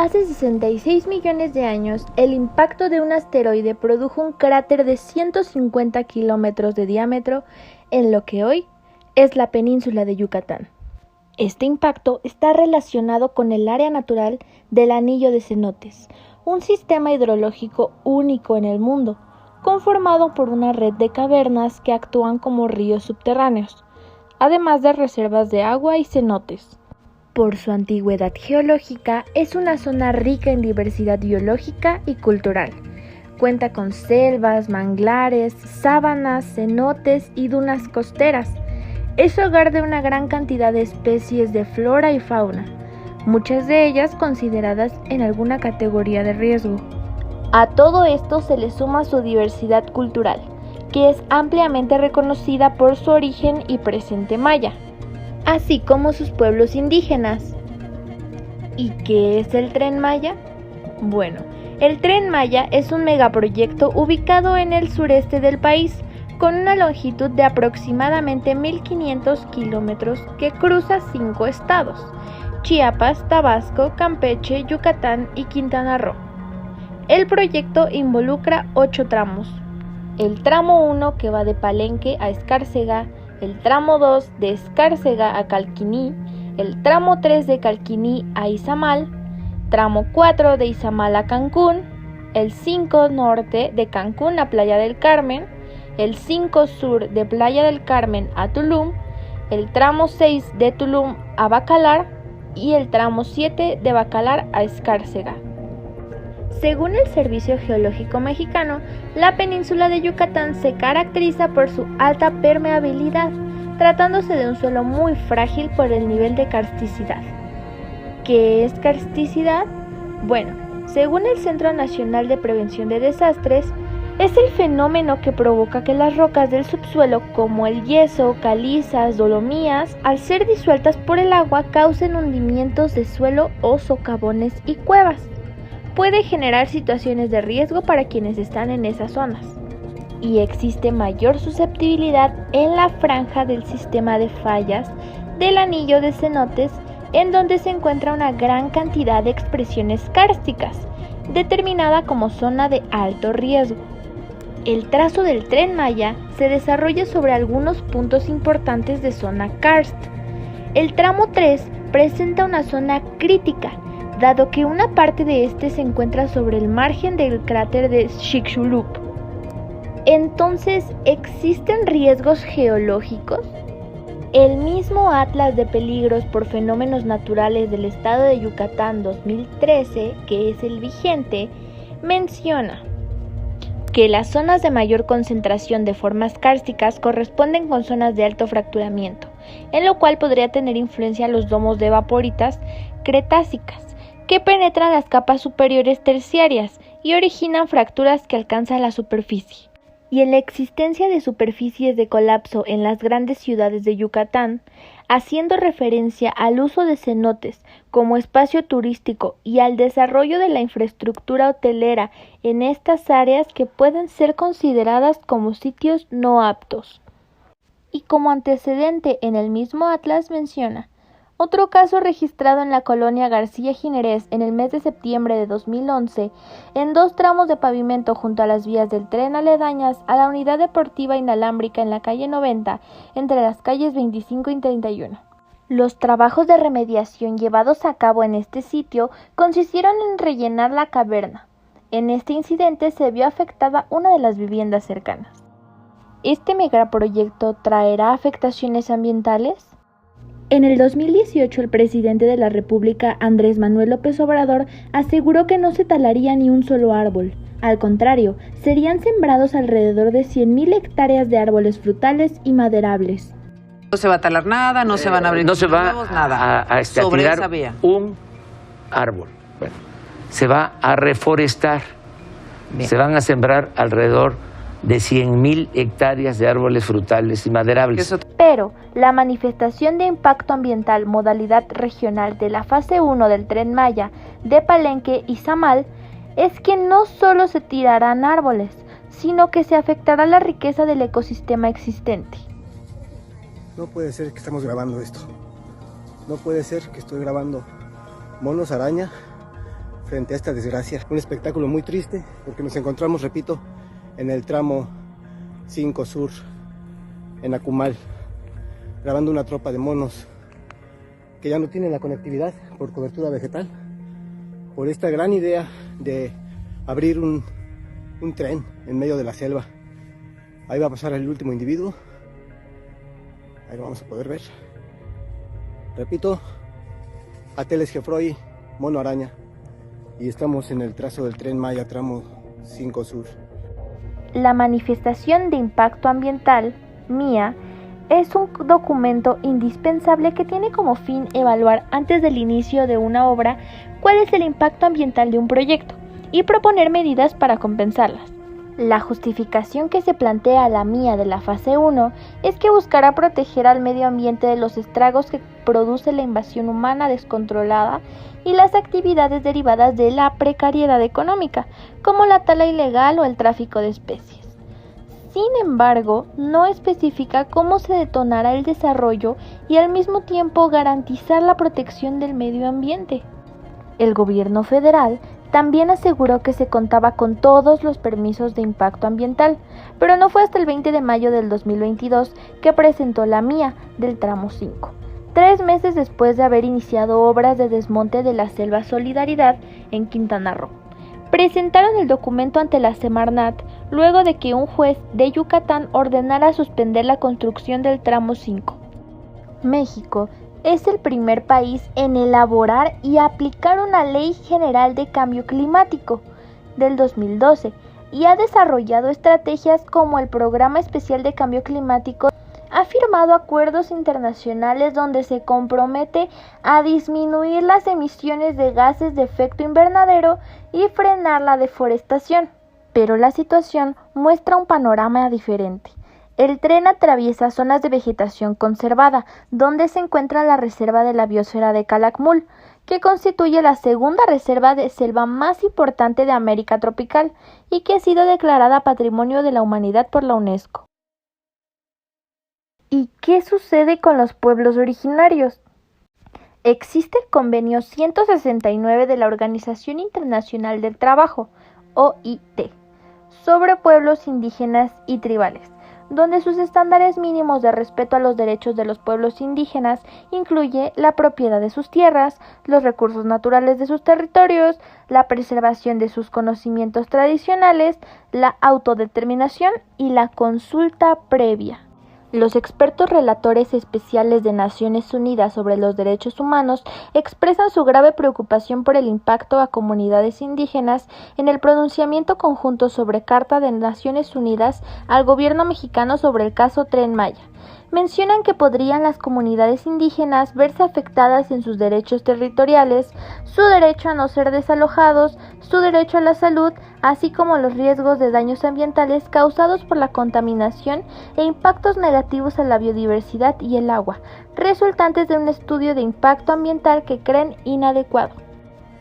Hace 66 millones de años, el impacto de un asteroide produjo un cráter de 150 kilómetros de diámetro en lo que hoy es la península de Yucatán. Este impacto está relacionado con el área natural del Anillo de Cenotes, un sistema hidrológico único en el mundo, conformado por una red de cavernas que actúan como ríos subterráneos, además de reservas de agua y cenotes. Por su antigüedad geológica, es una zona rica en diversidad biológica y cultural. Cuenta con selvas, manglares, sábanas, cenotes y dunas costeras. Es hogar de una gran cantidad de especies de flora y fauna, muchas de ellas consideradas en alguna categoría de riesgo. A todo esto se le suma su diversidad cultural, que es ampliamente reconocida por su origen y presente maya, así como sus pueblos indígenas. ¿Y qué es el Tren Maya? Bueno, el Tren Maya es un megaproyecto ubicado en el sureste del país, con una longitud de aproximadamente 1.500 kilómetros que cruza 5 estados: Chiapas, Tabasco, Campeche, Yucatán y Quintana Roo. El proyecto involucra 8 tramos. El tramo 1, que va de Palenque a Escárcega, el tramo 2 de Escárcega a Calquiní, el tramo 3 de Calquiní a Izamal, tramo 4 de Izamal a Cancún, el 5 norte de Cancún a Playa del Carmen, el 5 sur de Playa del Carmen a Tulum, el tramo 6 de Tulum a Bacalar y el tramo 7 de Bacalar a Escárcega. Según el Servicio Geológico Mexicano, la península de Yucatán se caracteriza por su alta permeabilidad, tratándose de un suelo muy frágil por el nivel de karsticidad. ¿Qué es karsticidad? Bueno, según el Centro Nacional de Prevención de Desastres, es el fenómeno que provoca que las rocas del subsuelo, como el yeso, calizas, dolomías, al ser disueltas por el agua, causen hundimientos de suelo o socavones y cuevas. Puede generar situaciones de riesgo para quienes están en esas zonas. Y existe mayor susceptibilidad en la franja del sistema de fallas del Anillo de Cenotes, en donde se encuentra una gran cantidad de expresiones kársticas, determinada como zona de alto riesgo. El trazo del Tren Maya se desarrolla sobre algunos puntos importantes de zona karst. El tramo 3 presenta una zona crítica, dado que una parte de este se encuentra sobre el margen del cráter de Chicxulub. Entonces, ¿existen riesgos geológicos? El mismo Atlas de Peligros por Fenómenos Naturales del Estado de Yucatán 2013, que es el vigente, menciona que las zonas de mayor concentración de formas kársticas corresponden con zonas de alto fracturamiento, en lo cual podría tener influencia los domos de evaporitas cretácicas, que penetran las capas superiores terciarias y originan fracturas que alcanzan la superficie. Y en la existencia de superficies de colapso en las grandes ciudades de Yucatán, haciendo referencia al uso de cenotes como espacio turístico y al desarrollo de la infraestructura hotelera en estas áreas que pueden ser consideradas como sitios no aptos. Y como antecedente en el mismo Atlas menciona otro caso registrado en la colonia García Ginerés en el mes de septiembre de 2011, en 2 tramos de pavimento junto a las vías del tren aledañas a la unidad deportiva inalámbrica en la calle 90, entre las calles 25 y 31. Los trabajos de remediación llevados a cabo en este sitio consistieron en rellenar la caverna. En este incidente se vio afectada una de las viviendas cercanas. ¿Este megaproyecto traerá afectaciones ambientales? En el 2018, el presidente de la República, Andrés Manuel López Obrador, aseguró que no se talaría ni un solo árbol. Al contrario, serían sembrados alrededor de 100,000 hectáreas de árboles frutales y maderables. No se va a talar nada, no se van a abrir no se va nuevos, nada a sobre tirar esa vía. Un árbol. Bueno, se va a reforestar. Bien. Se van a sembrar alrededor de 100,000 hectáreas de árboles frutales y maderables. Pero la manifestación de impacto ambiental modalidad regional de la fase 1 del Tren Maya de Palenque y Izamal es que no solo se tirarán árboles, sino que se afectará la riqueza del ecosistema existente. No puede ser que estamos grabando esto. No puede ser que estoy grabando monos araña frente a esta desgracia. Un espectáculo muy triste porque nos encontramos, repito, en el tramo 5 Sur, en Acumal, grabando una tropa de monos que ya no tienen la conectividad por cobertura vegetal, por esta gran idea de abrir un tren en medio de la selva. Ahí va a pasar el último individuo, ahí lo vamos a poder ver. Repito, Ateles Geoffroy, mono araña, y estamos en el trazo del Tren Maya, tramo 5 Sur. La manifestación de impacto ambiental, MIA, es un documento indispensable que tiene como fin evaluar antes del inicio de una obra cuál es el impacto ambiental de un proyecto y proponer medidas para compensarlas. La justificación que se plantea a la MIA de la fase 1 es que buscará proteger al medio ambiente de los estragos que produce la invasión humana descontrolada y las actividades derivadas de la precariedad económica, como la tala ilegal o el tráfico de especies. Sin embargo, no especifica cómo se detonará el desarrollo y al mismo tiempo garantizar la protección del medio ambiente. El gobierno federal también aseguró que se contaba con todos los permisos de impacto ambiental, pero no fue hasta el 20 de mayo del 2022 que presentó la MIA del tramo 5, 3 meses después de haber iniciado obras de desmonte de la selva Solidaridad en Quintana Roo. Presentaron el documento ante la Semarnat luego de que un juez de Yucatán ordenara suspender la construcción del tramo 5. México es el primer país en elaborar y aplicar una Ley General de Cambio Climático del 2012 y ha desarrollado estrategias como el Programa Especial de Cambio Climático. Ha firmado acuerdos internacionales donde se compromete a disminuir las emisiones de gases de efecto invernadero y frenar la deforestación. Pero la situación muestra un panorama diferente. El tren atraviesa zonas de vegetación conservada, donde se encuentra la Reserva de la Biosfera de Calakmul, que constituye la segunda reserva de selva más importante de América tropical y que ha sido declarada Patrimonio de la Humanidad por la UNESCO. ¿Y qué sucede con los pueblos originarios? Existe el Convenio 169 de la Organización Internacional del Trabajo, OIT, sobre pueblos indígenas y tribales, donde sus estándares mínimos de respeto a los derechos de los pueblos indígenas incluye la propiedad de sus tierras, los recursos naturales de sus territorios, la preservación de sus conocimientos tradicionales, la autodeterminación y la consulta previa. Los expertos relatores especiales de Naciones Unidas sobre los Derechos Humanos expresan su grave preocupación por el impacto a comunidades indígenas en el pronunciamiento conjunto sobre Carta de Naciones Unidas al gobierno mexicano sobre el caso Tren Maya. Mencionan que podrían las comunidades indígenas verse afectadas en sus derechos territoriales, su derecho a no ser desalojados, su derecho a la salud, así como los riesgos de daños ambientales causados por la contaminación e impactos negativos a la biodiversidad y el agua, resultantes de un estudio de impacto ambiental que creen inadecuado.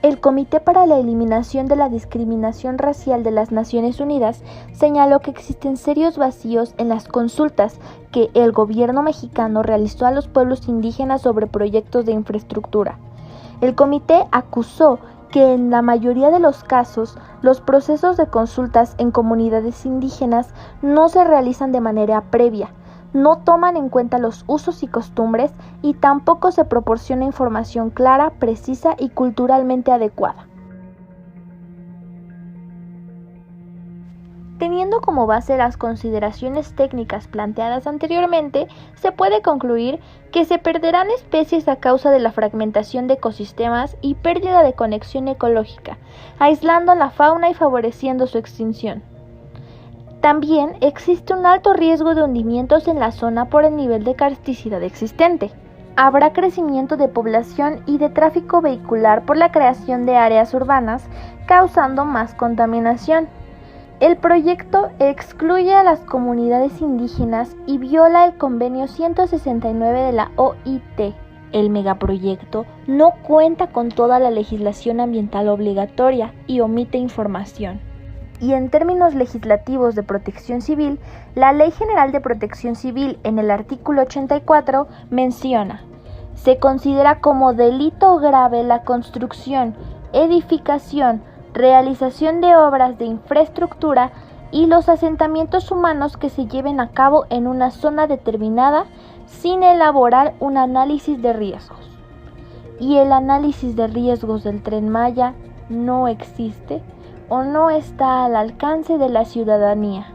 El Comité para la Eliminación de la Discriminación Racial de las Naciones Unidas señaló que existen serios vacíos en las consultas que el gobierno mexicano realizó a los pueblos indígenas sobre proyectos de infraestructura. El comité acusó que en la mayoría de los casos los procesos de consultas en comunidades indígenas no se realizan de manera previa, no toman en cuenta los usos y costumbres y tampoco se proporciona información clara, precisa y culturalmente adecuada. Teniendo como base las consideraciones técnicas planteadas anteriormente, se puede concluir que se perderán especies a causa de la fragmentación de ecosistemas y pérdida de conexión ecológica, aislando a la fauna y favoreciendo su extinción. También existe un alto riesgo de hundimientos en la zona por el nivel de karsticidad existente. Habrá crecimiento de población y de tráfico vehicular por la creación de áreas urbanas, causando más contaminación. El proyecto excluye a las comunidades indígenas y viola el Convenio 169 de la OIT. El megaproyecto no cuenta con toda la legislación ambiental obligatoria y omite información. Y en términos legislativos de protección civil, la Ley General de Protección Civil en el artículo 84 menciona: se considera como delito grave la construcción, edificación, realización de obras de infraestructura y los asentamientos humanos que se lleven a cabo en una zona determinada sin elaborar un análisis de riesgos. Y el análisis de riesgos del Tren Maya no existe o no está al alcance de la ciudadanía.